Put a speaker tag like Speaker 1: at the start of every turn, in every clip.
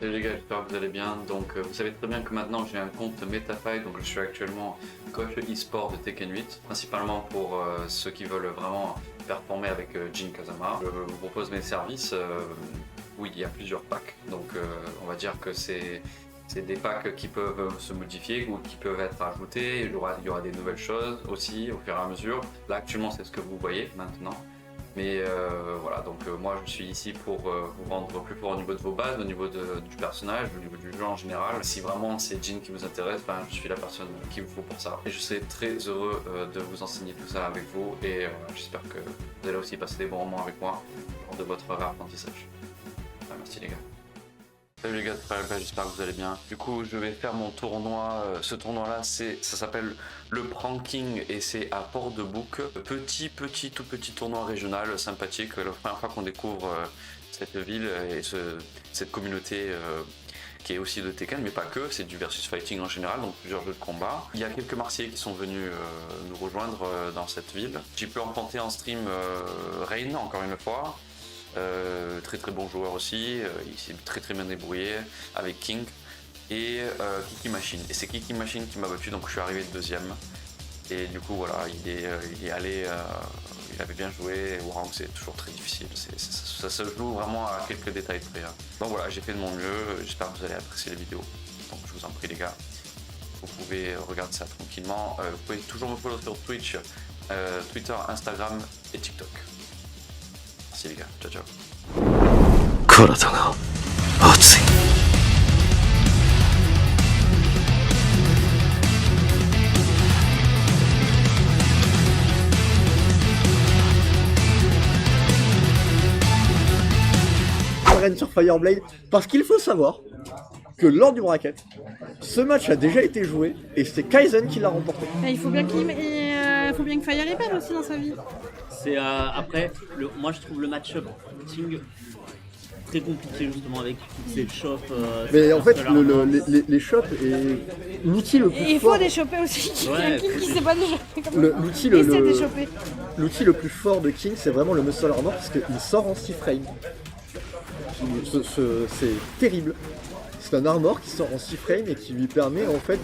Speaker 1: Salut les gars, j'espère que vous allez bien. Donc vous savez très bien que maintenant j'ai un compte MetaFight, donc je suis actuellement coach e-sport de Tekken 8, principalement pour ceux qui veulent vraiment performer avec Jin Kazama. Je vous propose mes services où il y a plusieurs packs, donc on va dire que c'est des packs qui peuvent se modifier ou qui peuvent être ajoutés. Il y aura des nouvelles choses aussi au fur et à mesure. Là actuellement c'est ce que vous voyez maintenant. Mais voilà, donc moi je suis ici pour vous rendre plus fort au niveau de vos bases, au niveau du personnage, au niveau du jeu en général. Si vraiment c'est Jin qui vous intéresse, ben, je suis la personne qu'il vous faut pour ça. Et je serai très heureux de vous enseigner tout ça avec vous et j'espère que vous allez aussi passer des bons moments avec moi lors de votre réapprentissage. Merci les gars. Salut les gars, j'espère que vous allez bien. Du coup, je vais faire mon tournoi. Ce tournoi-là, ça s'appelle le Pranking et c'est à Port-de-Bouc. Tout petit tournoi régional sympathique. La première fois qu'on découvre cette ville et cette communauté qui est aussi de Tekken, mais pas que, c'est du versus fighting en général, donc plusieurs jeux de combat. Il y a quelques Marseillais qui sont venus nous rejoindre dans cette ville. J'ai pu rencontrer en stream Rain, encore une fois. Très bon joueur aussi, il s'est très bien débrouillé avec King et Kiki Machine. Et c'est Kiki Machine qui m'a battu, donc je suis arrivé deuxième. Et du coup voilà, il est allé, il avait bien joué. Warang c'est toujours très difficile, ça se joue vraiment à quelques détails près. Donc voilà, j'ai fait de mon mieux, j'espère que vous allez apprécier les vidéos. Donc je vous en prie les gars, vous pouvez regarder ça tranquillement. Vous pouvez toujours me follow sur Twitch, Twitter, Instagram et TikTok. Merci les gars, ciao ciao.
Speaker 2: 体が熱い
Speaker 3: Arène sur Fireblade, parce qu'il faut savoir que lors du bracket, ce match a déjà été joué et c'est Kaizen qui l'a remporté.
Speaker 4: Il faut bien faut bien que Fire y perde aussi dans sa vie.
Speaker 5: C'est après, moi je trouve le match-up King très compliqué justement avec toutes ces shops.
Speaker 3: Mais en fait, les shops et l'outil le plus
Speaker 4: Et il
Speaker 3: fort.
Speaker 4: faut déchoper aussi.
Speaker 5: Ouais,
Speaker 4: King qui sait pas déchoper comme ça.
Speaker 3: L'outil le plus fort de King, c'est vraiment le Muscle Armor parce qu'il sort en 6 frames. C'est terrible. C'est un armor qui sort en 6 frames et qui lui permet en fait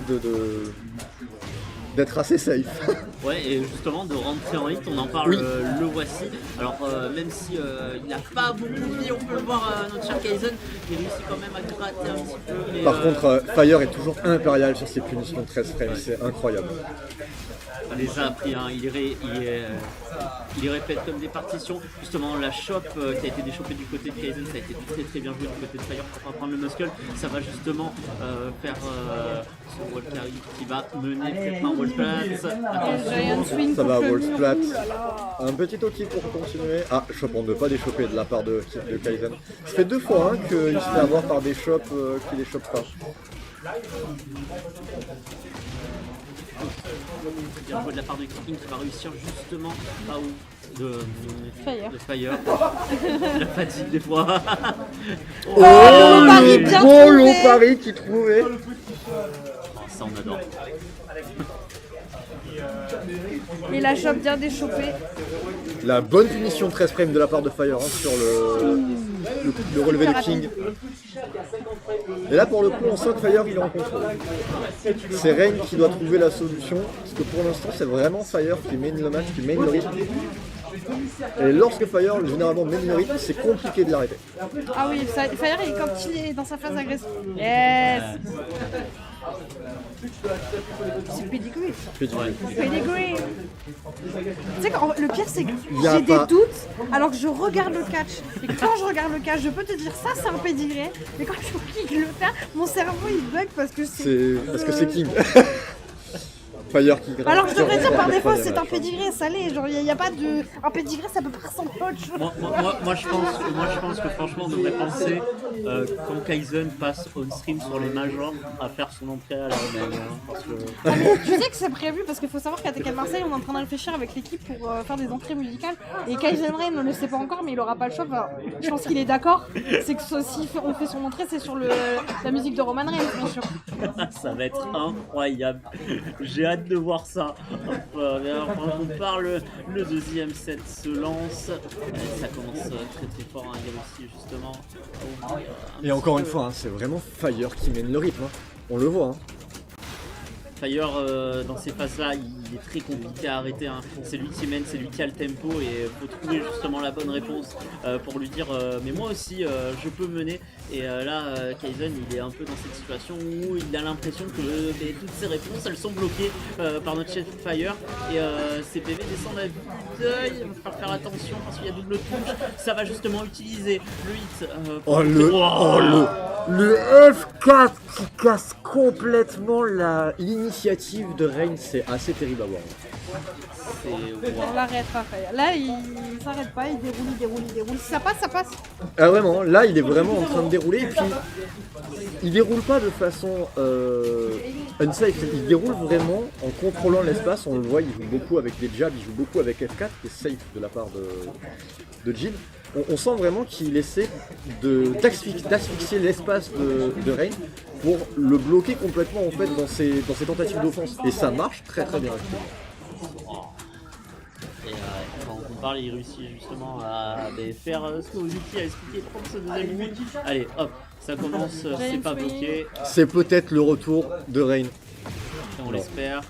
Speaker 3: d'être assez safe.
Speaker 5: Ouais, et justement de rentrer en hit, on en parle,
Speaker 3: oui.
Speaker 5: Le voici. Alors même si il n'a pas beaucoup de vie, on peut le voir, notre cher Kaizen, il réussit quand même à gratter un petit peu. Mais,
Speaker 3: Par contre, Fire est toujours impérial sur ses punitions de 13 frames, c'est incroyable.
Speaker 5: On les a appris, hein. Il les répète comme des partitions. Justement, la shop qui a été déchopée du côté de Kaizen, ça a été très bien joué du côté de Fire pour apprendre le muscle. Ça va justement faire ce wall carry qui va mener peut-être un wall splat.
Speaker 3: Ça va, wall splat. Un petit outil pour continuer. Ah, shop, on ne veut pas déchoper de la part de Kaizen. Ça fait 2 fois qu'il se fait avoir par des shops qui les chopent pas.
Speaker 5: Bien joué de la part de King qui va réussir justement à de Fire. La fatigue des fois.
Speaker 3: Oh, le pari qui trouvait.
Speaker 5: Oh, ça on adore.
Speaker 4: Et la chope bien déchopée.
Speaker 3: La bonne punition 13 frames de la part de Fire sur le relevé de King. Et là pour le coup on sent que Fire il est en contrôle. C'est Rain qui doit trouver la solution, parce que pour l'instant c'est vraiment Fire qui mène le match, qui mène le rythme. Et lorsque Fire généralement mène le rythme, c'est compliqué de l'arrêter.
Speaker 4: Ah oui, Fire quand il est dans sa phase agressive. Yes. C'est pedigree. Pedigree. Tu sais, le pire c'est que j'ai des doutes alors que je regarde le catch. Et quand je regarde le catch, je peux te dire ça c'est un pedigree. Mais quand je clique le faire, mon cerveau il bug parce que
Speaker 3: c'est King. Fire qui gratte.
Speaker 4: Alors je devrais dire par défaut c'est un pédigré salé, genre il n'y a pas de... Un pédigré ça peut pas ressembler à autre chose.
Speaker 5: Moi je pense que franchement on devrait penser quand Kaizen passe on stream sur les majors à faire son entrée à la remède. Parce que...
Speaker 4: Tu sais que c'est prévu parce qu'il faut savoir qu'à Tekken Marseille on est en train de réfléchir avec l'équipe pour faire des entrées musicales et Kaizen Rain ne le sait pas encore mais il aura pas le choix. Enfin, je pense qu'il est d'accord, c'est que si on fait son entrée c'est sur la musique de Roman Reigns bien sûr.
Speaker 5: Ça va être incroyable. J'ai hâte hâte de voir ça. Alors, pendant qu'on parle, le deuxième set se lance. Ça commence très très fort. Il y a aussi justement.
Speaker 3: Et encore une fois, c'est vraiment Fire qui mène le rythme. On le voit.
Speaker 5: Fire, dans ces phases-là, il est très compliqué à arrêter. C'est lui qui mène, c'est lui qui a le tempo et il faut trouver justement la bonne réponse pour lui dire mais moi aussi je peux mener. Et là, Kaizen, il est un peu dans cette situation où il a l'impression que toutes ses réponses, elles sont bloquées par notre chef Fire. Et ses PV descendent à vue d'œil. Il va falloir faire attention parce qu'il y a double touche. Ça va justement utiliser le hit.
Speaker 3: Le F4 qui casse complètement l'initiative de Rain, c'est assez terrible à voir.
Speaker 4: On l'arrêtera. Là, il s'arrête pas, il déroule. Si ça passe, ça passe.
Speaker 3: Ah vraiment, là il est vraiment en train de dérouler et puis il déroule pas de façon unsafe, il déroule vraiment en contrôlant l'espace. On le voit, il joue beaucoup avec les jabs, il joue beaucoup avec F4 qui est safe de la part de Jin. On sent vraiment qu'il essaie d'asphyxier l'espace de Rain pour le bloquer complètement en fait dans ses tentatives d'offense. Et ça marche très très bien.
Speaker 5: Et quand on parle, il réussit justement à faire ce que Ozeki a expliqué, prendre ce deuxième minute. Allez, hop, ça commence, c'est pas bloqué.
Speaker 3: C'est peut-être le retour de Rain.
Speaker 5: Et on l'espère.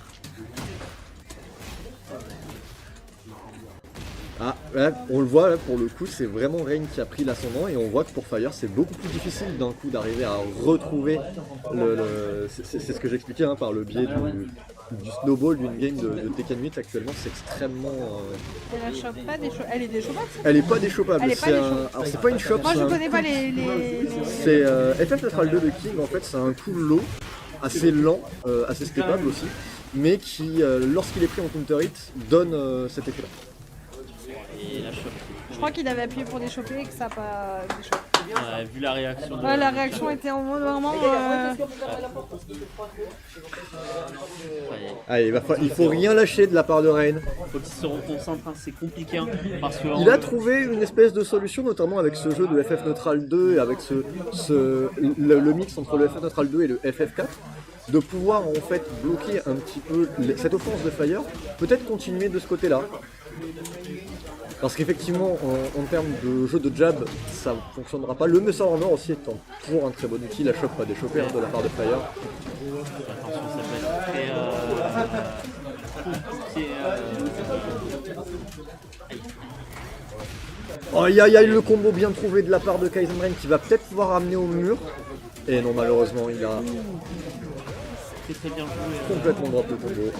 Speaker 3: Ah, là, on le voit, là, pour le coup, c'est vraiment Rain qui a pris l'ascendant et on voit que pour Fire, c'est beaucoup plus difficile d'un coup d'arriver à retrouver c'est ce que j'expliquais par le biais du snowball d'une game de Tekken 8 actuellement, c'est extrêmement...
Speaker 4: Elle chope pas des elle est déchopable.
Speaker 3: Elle est pas déchopable,
Speaker 4: Elle est pas
Speaker 3: alors c'est pas une chope,
Speaker 4: moi je connais pas les...
Speaker 3: C'est FF Natural 2 de King, en fait c'est un coup low, assez lent, assez steppable aussi, mais qui, lorsqu'il est pris en counter hit, donne cet effet là.
Speaker 5: Et la chope.
Speaker 4: Je crois qu'il avait appuyé pour déchoper et que ça n'a pas déchopé.
Speaker 5: Vu la réaction.
Speaker 4: Ouais, la réaction était en mode vraiment.
Speaker 3: Allez, il faut rien lâcher de la part de Rain.
Speaker 5: Faut qu'il se reconcentre, c'est compliqué parce que.
Speaker 3: Il a trouvé une espèce de solution, notamment avec ce jeu de FF Neutral 2 et avec le mix entre le FF Neutral 2 et le FF4. De pouvoir en fait bloquer un petit peu cette offense de Fire, peut-être continuer de ce côté-là. Parce qu'effectivement, en termes de jeu de jab, ça ne fonctionnera pas. Le Muscle Armor aussi étant toujours un très bon outil, la chope pas déchopée de la part de Fire.
Speaker 5: Attention, ça peut être très compliqué.
Speaker 3: Oh, il y a eu le combo bien trouvé de la part de Kaizen Rain qui va peut-être pouvoir ramener au mur. Et non, malheureusement, il a
Speaker 5: très bien joué.
Speaker 3: Complètement drop le combo.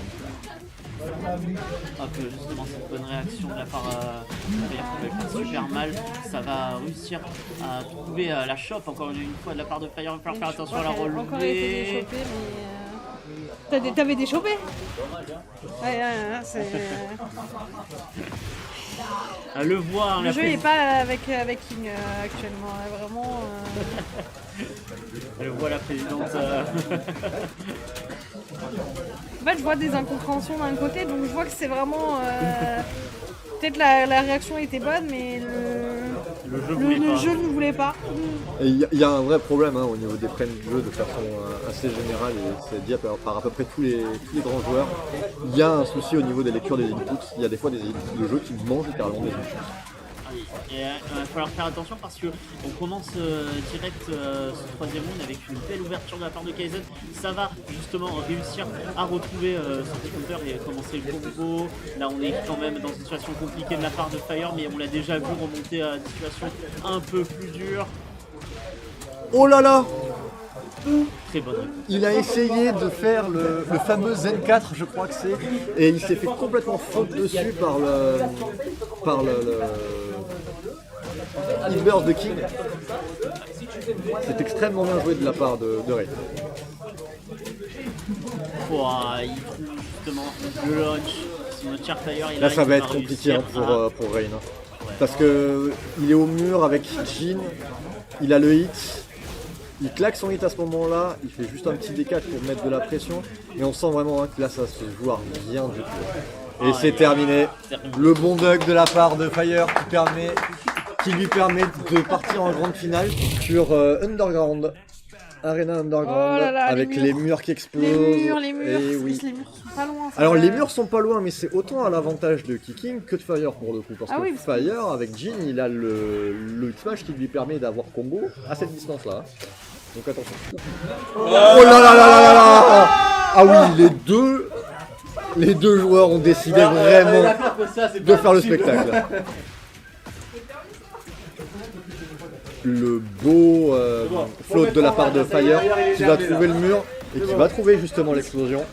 Speaker 5: Hop, justement cette bonne réaction de la part qui va faire super mal. Ça va réussir à trouver la chope encore une fois de la part de Fire. Il va falloir faire attention à la relever.
Speaker 4: Encore été déchopé, mais. T'avais déchopé? Ouais, c'est.
Speaker 5: À le voir.
Speaker 4: Le jeu n'est pas avec King actuellement, vraiment.
Speaker 5: Elle voit la présidente.
Speaker 4: En fait, je vois des incompréhensions d'un côté, donc je vois que c'est vraiment. Peut-être la réaction était bonne, mais le jeu ne voulait pas.
Speaker 3: Il y a un vrai problème au niveau des frames du jeu de façon assez générale, et c'est dit par à peu près tous les grands joueurs. Il y a un souci au niveau des lectures des inputs. Il y a des fois des jeux qui mangent littéralement des inputs.
Speaker 5: Et il va falloir faire attention parce qu'on commence direct ce troisième round avec une belle ouverture de la part de Kaizen. Ça va justement réussir à retrouver son petit counter et commencer le combo. Là on est quand même dans une situation compliquée de la part de Fire, mais on l'a déjà vu remonter à une situation un peu plus dure.
Speaker 3: Oh là là!
Speaker 5: Très bonne réponse.
Speaker 3: Il a essayé de faire le fameux Zen 4, je crois que c'est, et il s'est fait complètement faute dessus par le Inverse de King. C'est extrêmement bien joué de la part de Ray.
Speaker 5: Il trouve justement le launch. Si notre cher Fire,
Speaker 3: là ça va être compliqué pour Rain. Parce que il est au mur avec Jin, il a le hit. Il claque son hit à ce moment-là, il fait juste un petit D4 pour mettre de la pression, mais on sent vraiment que là ça se joue à rien du tout. Et c'est terminé. Le bon dug de la part de Fire qui lui permet de partir en grande finale sur Underground. Arena Underground
Speaker 4: Oh là là,
Speaker 3: avec les murs qui explosent.
Speaker 4: Les murs,
Speaker 3: Et oui.
Speaker 4: les murs sont pas loin. ça
Speaker 3: Alors
Speaker 4: va.
Speaker 3: les murs sont pas loin, mais c'est autant à l'avantage de Kicking que de Fire pour le coup. Parce
Speaker 4: Ah
Speaker 3: que
Speaker 4: oui, parce que-
Speaker 3: Fire, avec Jin, il a le smash qui lui permet d'avoir combo à cette distance-là. Donc attention. Oh là là là là là. Ah oui, les deux joueurs ont décidé vraiment de faire le spectacle. Le beau float de la part de Fire qui va trouver le mur et qui va trouver justement l'explosion.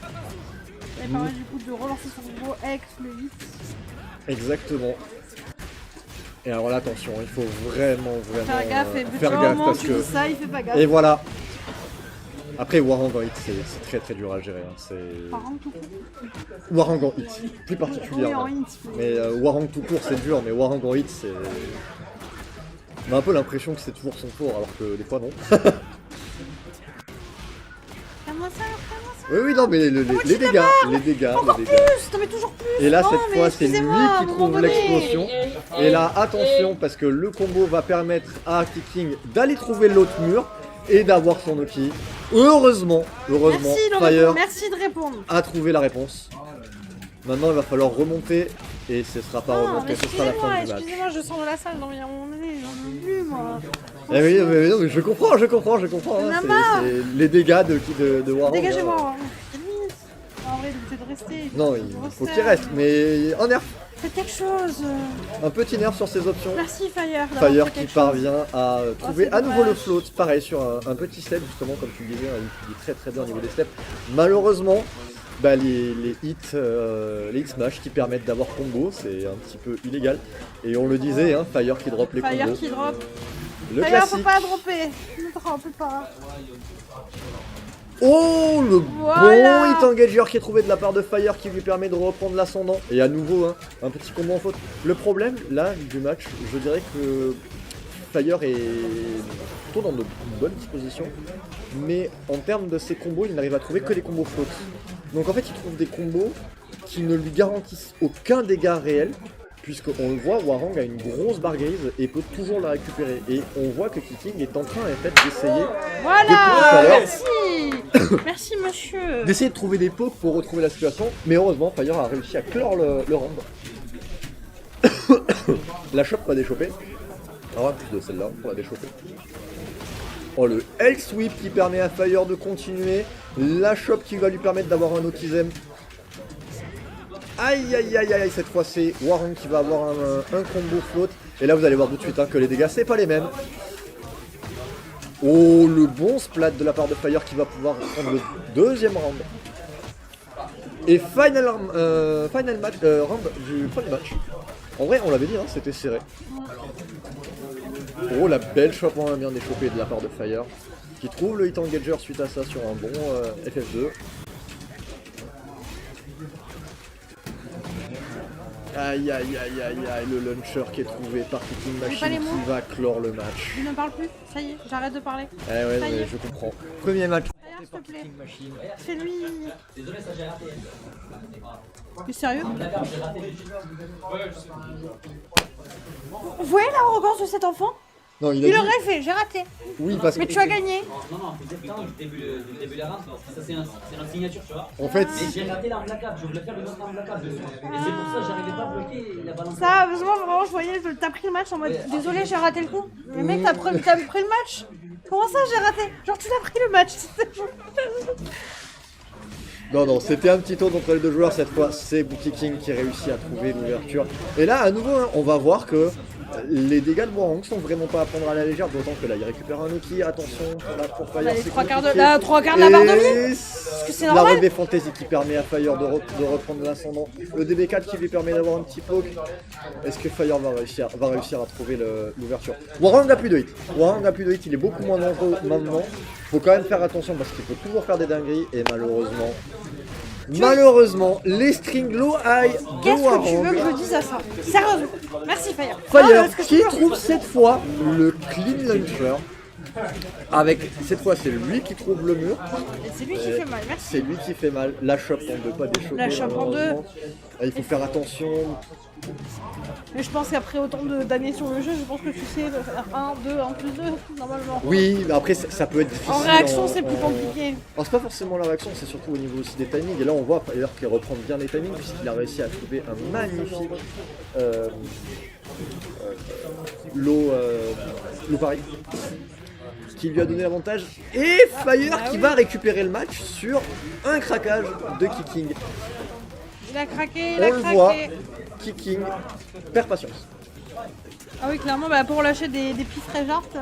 Speaker 4: Ça permet du coup de relancer son combo avec le 8.
Speaker 3: Exactement. Et alors là, attention, il faut vraiment
Speaker 4: Faire gaffe et
Speaker 3: faire gaffe parce
Speaker 4: tu dis
Speaker 3: que...
Speaker 4: ça, il fait pas gaffe.
Speaker 3: Et voilà. Après, Warang en hit, c'est très très dur à gérer. Hein. C'est...
Speaker 4: Par contre, tout court.
Speaker 3: Warang en hit, plus
Speaker 4: Oui, en
Speaker 3: particulièrement.
Speaker 4: hit.
Speaker 3: Mais Warang tout court, c'est dur, mais Warang en hit, c'est... On a un peu l'impression que c'est toujours son tour, alors que des fois, non.
Speaker 4: Fais-moi ça, fais-moi ça.
Speaker 3: Oui, oui, non, mais les dégâts, les dégâts.
Speaker 4: Plus, t'en mets toujours plus.
Speaker 3: Et là,
Speaker 4: Non,
Speaker 3: cette
Speaker 4: mais
Speaker 3: fois, c'est lui
Speaker 4: excusez-moi, à
Speaker 3: qui
Speaker 4: un moment
Speaker 3: trouve
Speaker 4: donné.
Speaker 3: l'explosion. Et là, attention, parce que le combo va permettre à Kicking d'aller trouver l'autre mur et d'avoir son Oki. Heureusement,
Speaker 4: Merci, de
Speaker 3: Fire
Speaker 4: répondre. Merci de répondre.
Speaker 3: a trouvé la réponse. Maintenant, il va falloir remonter. Et ce sera pas
Speaker 4: Non,
Speaker 3: remonté,
Speaker 4: mais
Speaker 3: ce sera la fin du match.
Speaker 4: excusez-moi, je sors de la salle, non mais à un moment donné, j'en peux plus moi.
Speaker 3: Eh oui, mais non, mais je comprends. Hein,
Speaker 4: On a
Speaker 3: c'est
Speaker 4: marre.
Speaker 3: les dégâts de Warang.
Speaker 4: Dégagez-moi,
Speaker 3: hein.
Speaker 4: en vrai, de rester.
Speaker 3: Non, il faut qu'il reste, mais un nerf.
Speaker 4: Faites quelque chose.
Speaker 3: Un petit nerf sur ses options.
Speaker 4: Merci Fire. d'avoir
Speaker 3: Fire
Speaker 4: fait
Speaker 3: qui
Speaker 4: quelque chose.
Speaker 3: parvient à trouver
Speaker 4: c'est
Speaker 3: à nouveau le
Speaker 4: dommage.
Speaker 3: float, pareil sur un petit step justement comme tu le disais, il est très très bien au niveau des steps. Malheureusement, bah, les hits smash qui permettent d'avoir combo, c'est un petit peu illégal. Et on le disait, hein, Fire qui drop les
Speaker 4: Fire
Speaker 3: combos.
Speaker 4: qui drop.
Speaker 3: Le
Speaker 4: Fire faut
Speaker 3: classique.
Speaker 4: pas dropper. Ne drop pas.
Speaker 3: Oh, le
Speaker 4: Voilà.
Speaker 3: bon hit engager qui est trouvé de la part de Fire qui lui permet de reprendre l'ascendant. Et à nouveau, hein, un petit combo en faute. Le problème, là, du match, je dirais que Fire est plutôt dans de bonnes dispositions. Mais en termes de ses combos, il n'arrive à trouver que des combos float. Donc en fait, il trouve des combos qui ne lui garantissent aucun dégât réel. Puisqu'on le voit, Warang a une grosse bargaze et peut toujours la récupérer. Et on voit que Kicking est en train en fait d'essayer
Speaker 4: Voilà.
Speaker 3: Depuis
Speaker 4: Merci. Merci monsieur.
Speaker 3: d'essayer de trouver des pokes pour retrouver la situation, mais heureusement Fire a réussi à clore le round. La chope va déchoper. Alors en plus de celle-là pour la déchoper. Oh, le L sweep qui permet à Fire de continuer. La chope qui va lui permettre d'avoir un Okizem. Aïe aïe aïe aïe, cette fois c'est Warang qui va avoir un combo float. Et là vous allez voir tout de suite hein, que les dégâts c'est pas les mêmes. Oh, le bon splat de la part de Fire qui va pouvoir prendre le deuxième round. Et final match, round du premier match. En vrai, on l'avait dit, hein, c'était serré. Oh, la belle chope en bien déchopée de la part de Fire. Qui trouve le hit engager suite à ça sur un bon FF2. Aïe aïe aïe aïe aïe, le launcher qui est trouvé par Kicking
Speaker 4: pas
Speaker 3: Machine
Speaker 4: les mots.
Speaker 3: qui va clore le match.
Speaker 4: Je ne parle plus. Ça y est, j'arrête de parler.
Speaker 3: Eh ouais,
Speaker 4: Ça y
Speaker 3: mais
Speaker 4: est.
Speaker 3: je comprends. Premier match.
Speaker 4: Fire, s'il te plaît. Fais-lui. T'es sérieux? Vous voyez l'arrogance de cet enfant?
Speaker 3: Non,
Speaker 4: Il
Speaker 3: dit-
Speaker 4: aurait fait, j'ai raté.
Speaker 3: Oui, parce
Speaker 4: Mais
Speaker 3: que
Speaker 4: tu as gagné.
Speaker 6: Non, du début de la round, ça c'est la signature, tu vois.
Speaker 3: en fait,
Speaker 6: Et j'ai raté l'arme de la cape, je voulais faire une autre arme de la cape dessus. Et c'est pour ça que j'arrivais pas à bloquer la balance.
Speaker 4: Ça, heureusement, vraiment, je voyais, t'as pris le match en mode désolé, j'ai raté le coup. Mais mec, t'as pris le match. Comment ça, j'ai raté? Genre, tu l'as pris le match.
Speaker 3: non, c'était un petit tour entre les deux joueurs cette fois. C'est Kicking qui réussit à trouver l'ouverture. Et là, à nouveau, hein, on va voir que les dégâts de Warang sont vraiment pas à prendre à la légère. D'autant que là, il récupère un Oki. Attention pour Fire.
Speaker 4: Bah, les
Speaker 3: c'est
Speaker 4: trois quarts de
Speaker 3: compliqué.
Speaker 4: la barre de
Speaker 3: Et
Speaker 4: vie. que c'est
Speaker 3: la
Speaker 4: normal.
Speaker 3: relevée fantasy qui permet à Fire de reprendre l'ascendant. Le DB4 qui lui permet d'avoir un petit poke. Est-ce que Fire va réussir à trouver l'ouverture? Warang n'a plus de hit. Il est beaucoup moins dangereux maintenant. Faut quand même faire attention parce qu'il peut toujours faire des dingueries. Et malheureusement, les strings low high de
Speaker 4: Qu'est-ce que tu veux
Speaker 3: Warang.
Speaker 4: que je dise à ça? Sérieusement. Merci Fire.
Speaker 3: Fire
Speaker 4: Non, parce que je
Speaker 3: qui
Speaker 4: peux-
Speaker 3: trouve cette fois le clean launcher Avec cette fois, c'est lui qui trouve le mur.
Speaker 4: Et c'est lui qui fait mal, merci.
Speaker 3: C'est lui qui fait mal. La chope en deux, pas déchoper.
Speaker 4: La chope en deux.
Speaker 3: malheureusement. Ah, il faut faire attention.
Speaker 4: Mais je pense qu'après autant d'années sur le jeu, je pense que tu sais de faire 1, 2, 1 plus 2, normalement.
Speaker 3: Oui, mais après ça peut être difficile.
Speaker 4: En réaction, c'est plus compliqué.
Speaker 3: Alors c'est pas forcément la réaction, c'est surtout au niveau aussi des timings. Et là on voit d'ailleurs qu'il reprend bien les timings puisqu'il a réussi à trouver un magnifique low pari qui lui a donné l'avantage. Et Fire qui va récupérer le match sur un craquage de Kicking.
Speaker 4: Il a craqué, il
Speaker 3: On
Speaker 4: a
Speaker 3: le
Speaker 4: craqué.
Speaker 3: voit, Kicking perd patience.
Speaker 4: Ah oui, clairement, bah, pour lâcher des pistes très jartes,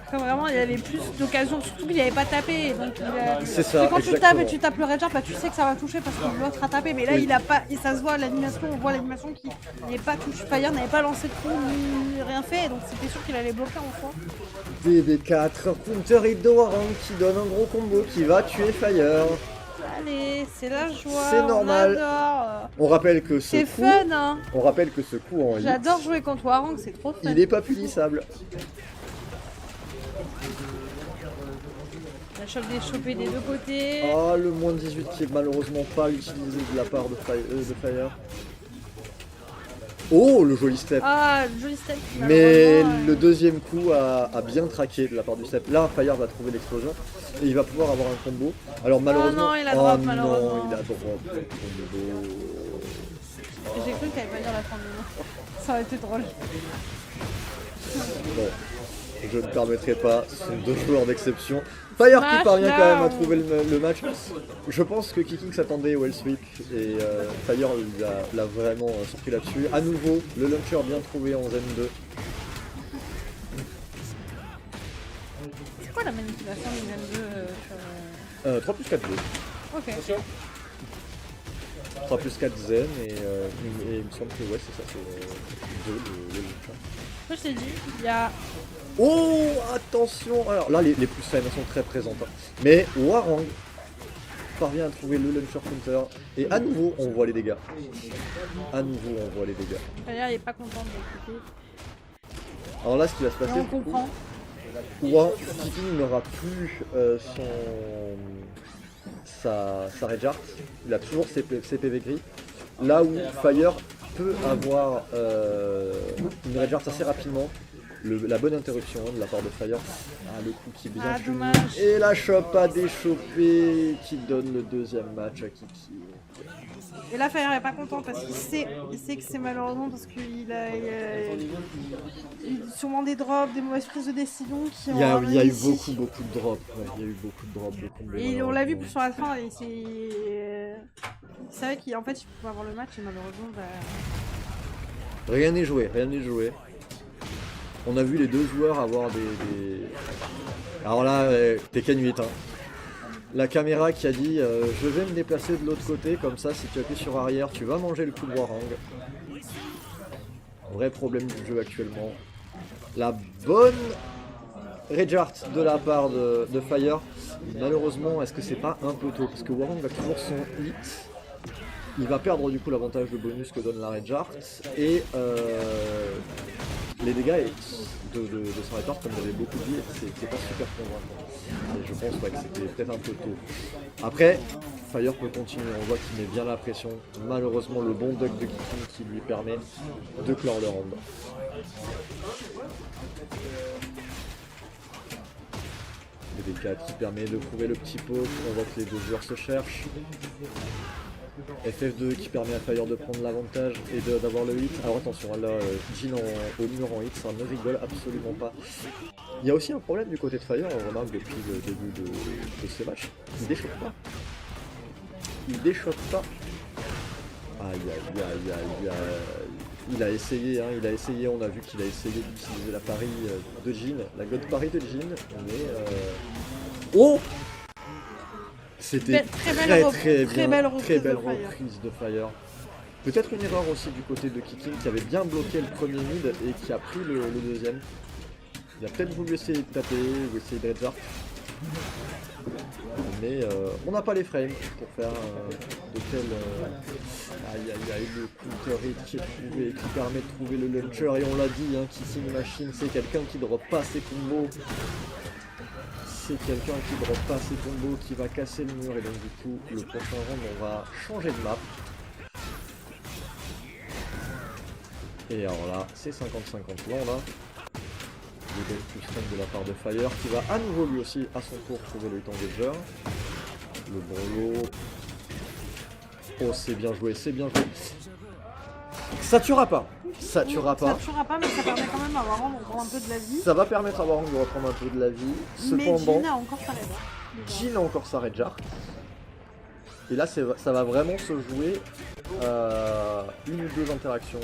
Speaker 4: comme vraiment il avait plus d'occasions, surtout qu'il n'avait pas tapé. Donc
Speaker 3: C'est ça,
Speaker 4: quand tu tapes
Speaker 3: exactement.
Speaker 4: et tu tapes le red jar, bah, tu sais que ça va toucher parce qu'il doit sera tapé. Mais là,
Speaker 3: Oui.
Speaker 4: il a pas, et ça se voit à l'animation, on voit l'animation qui n'avait pas touché. Fire n'avait pas lancé de coup ni rien fait, donc c'était sûr qu'il allait bloquer en soi.
Speaker 3: DB4, counter hit de Warren qui donne un gros combo qui va tuer Fire.
Speaker 4: Allez, c'est la joie.
Speaker 3: C'est normal.
Speaker 4: On adore.
Speaker 3: On rappelle que ce
Speaker 4: C'est
Speaker 3: coup,
Speaker 4: fun, hein.
Speaker 3: on rappelle que ce coup en hit,
Speaker 4: J'adore jouer contre Warang, c'est trop fun.
Speaker 3: il n'est pas punissable.
Speaker 4: La chope des chopés des deux côtés.
Speaker 3: Ah, le moins 18 qui est malheureusement pas utilisé de la part de Fire. Oh, le joli step.
Speaker 4: Ah, le joli step.
Speaker 3: Mais
Speaker 4: malheureusement,
Speaker 3: le deuxième coup a bien traqué de la part du step. Là, Fire va trouver l'explosion et il va pouvoir avoir un combo. Alors malheureusement,
Speaker 4: non, il a drop,
Speaker 3: non,
Speaker 4: malheureusement.
Speaker 3: il a drop le combo.
Speaker 4: J'ai cru qu'elle allait pas dire la fin du nom. Ça aurait été drôle.
Speaker 3: Bon, je ne permettrai pas, ce sont deux joueurs d'exception. Fire qui
Speaker 4: Match
Speaker 3: parvient quand même à
Speaker 4: down.
Speaker 3: trouver le match. Je pense que Kicking s'attendait au well sweep et Fire l'a vraiment sorti là-dessus. À nouveau, le launcher bien trouvé en Zen 2.
Speaker 4: C'est quoi la manipulation du Zen 2 sur...
Speaker 3: 3 plus 4 2.
Speaker 4: Ok.
Speaker 3: 3 plus 4 Zen et il me semble que ouais c'est ça, c'est 2 le launcher.
Speaker 4: Moi je t'ai dit, il y a...
Speaker 3: Oh, attention. Alors là, les plus faibles sont très présentes. Hein. Mais Warang parvient à trouver le launcher counter. Et à nouveau, on voit les dégâts. À nouveau, on voit les dégâts.
Speaker 4: D'ailleurs, il est pas content de l'écouter.
Speaker 3: Alors là, ce qui va se
Speaker 4: Mais
Speaker 3: passer,
Speaker 4: on comprend.
Speaker 3: Warang Kicking n'aura plus sa Red Jar. Il a toujours ses PV gris. Là où Fire peut avoir une Red Jar assez rapidement. La bonne interruption de la part de Fire. Ah, le coup qui est bien fini.
Speaker 4: Dommage.
Speaker 3: Et la chope à déchoper qui donne le deuxième match à Kiki.
Speaker 4: Et là, Fire est pas content parce qu'il sait que c'est malheureusement parce qu'il a sûrement des drops, des mauvaises prises de décision qui ont...
Speaker 3: Il y a eu
Speaker 4: réussi.
Speaker 3: beaucoup de drops. Ouais, il y a eu beaucoup de drops.
Speaker 4: Et on l'a vu sur la fin, et c'est vrai qu'en fait, il pouvait avoir le match et malheureusement, bah...
Speaker 3: Rien n'est joué, rien n'est joué. On a vu les deux joueurs avoir des... Alors là, Tekken 8. Hein. La caméra qui a dit je vais me déplacer de l'autre côté, comme ça si tu appuies sur arrière, tu vas manger le coup de Warang. Vrai problème du jeu actuellement. La bonne Rejart de la part de Fire. Malheureusement, est-ce que c'est pas un peu tôt? Parce que Warang a toujours son hit. Il va perdre du coup l'avantage de bonus que donne la Rejart. Et les dégâts de son Rejart, comme j'avais beaucoup dit, c'est pas super convaincant. Et je pense que c'était peut-être un peu tôt. Après, Fire peut continuer, on voit qu'il met bien la pression. Malheureusement, le bon duck de Kicking qui lui permet de clore le round. Le D4 qui permet de trouver le petit pot. On voit que les deux joueurs se cherchent. FF2 qui permet à Fire de prendre l'avantage et d'avoir le hit. Alors attention, là, Jin au mur en hit, ça ne rigole absolument pas. Il y a aussi un problème du côté de Fire, on remarque depuis le début de ces matchs. Il déchoppe pas. Il déchoppe pas. Aïe aïe aïe aïe aïe. Il a essayé, on a vu qu'il a essayé d'utiliser la pari de Jin, la God pari de Jin, mais oh! C'était très belle reprise de Fire. Peut-être une erreur aussi du côté de Kicking qui avait bien bloqué le premier mid et qui a pris le deuxième. Il a peut-être voulu essayer de taper ou essayer de red jar. Mais on n'a pas les frames pour faire de tels... Aïe aïe aïe, le counter hit qui est trouvé, qui permet de trouver le launcher. Et on l'a dit, hein, Kissing Machine, c'est quelqu'un qui drop pas ses combos. C'est quelqu'un qui drop pas ses combos, qui va casser le mur. Et donc du coup, le prochain round, on va changer de map. Et alors là, c'est 50-50 là. Le deck plus strength de la part de Fire qui va à nouveau lui aussi à son tour trouver le hit engager. Le bon lot. Oh, c'est bien joué, c'est bien joué. Ça tuera pas. Ça tuera pas.
Speaker 4: Ça tuera pas, mais ça permet quand même à Warren de reprendre un peu de la vie.
Speaker 3: Ça va permettre à Warren de reprendre un peu de la vie.
Speaker 4: Mais
Speaker 3: Cependant,
Speaker 4: Jin a encore sa raison.
Speaker 3: Jin a encore sa Red Jar. Et là, ça va vraiment se jouer une ou deux interactions.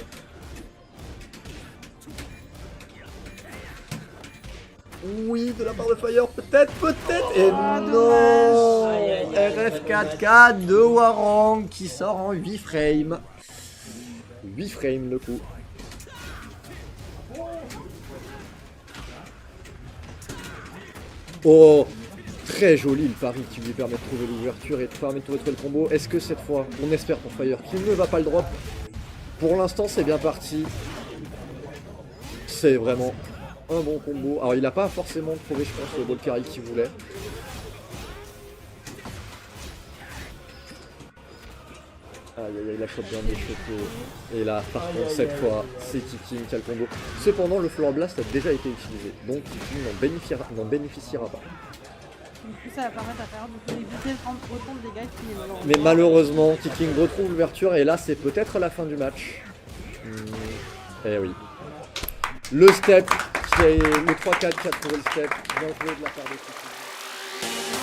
Speaker 3: Oui, de la part de Fire, peut-être, et non. RF4K de Warang qui sort en 8 frames. 8 frames le coup. Oh, très joli le pari qui lui permet de trouver l'ouverture et de permet de trouver le combo. Est-ce que cette fois, on espère pour Fire qu'il ne va pas le drop? Pour l'instant, c'est bien parti. C'est vraiment un bon combo. Alors il n'a pas forcément trouvé, je pense, le ball carry qu'il voulait. Aïe aïe aïe, la shot bien déchotée. Et là, par contre, cette fois, c'est Kicking qui a le combo. Cependant, le Floor Blast a déjà été utilisé. Donc Kicking n'en bénéficiera pas.
Speaker 4: Du coup, ça va permettre à faire éviter autant de dégâts qu'il est
Speaker 3: Mais malheureusement, Kicking retrouve l'ouverture. Et là, c'est peut-être la fin du match. Eh oui. Le step, c'est le 3-4 qui a trouvé le step. Bien joué de la part de Kicking.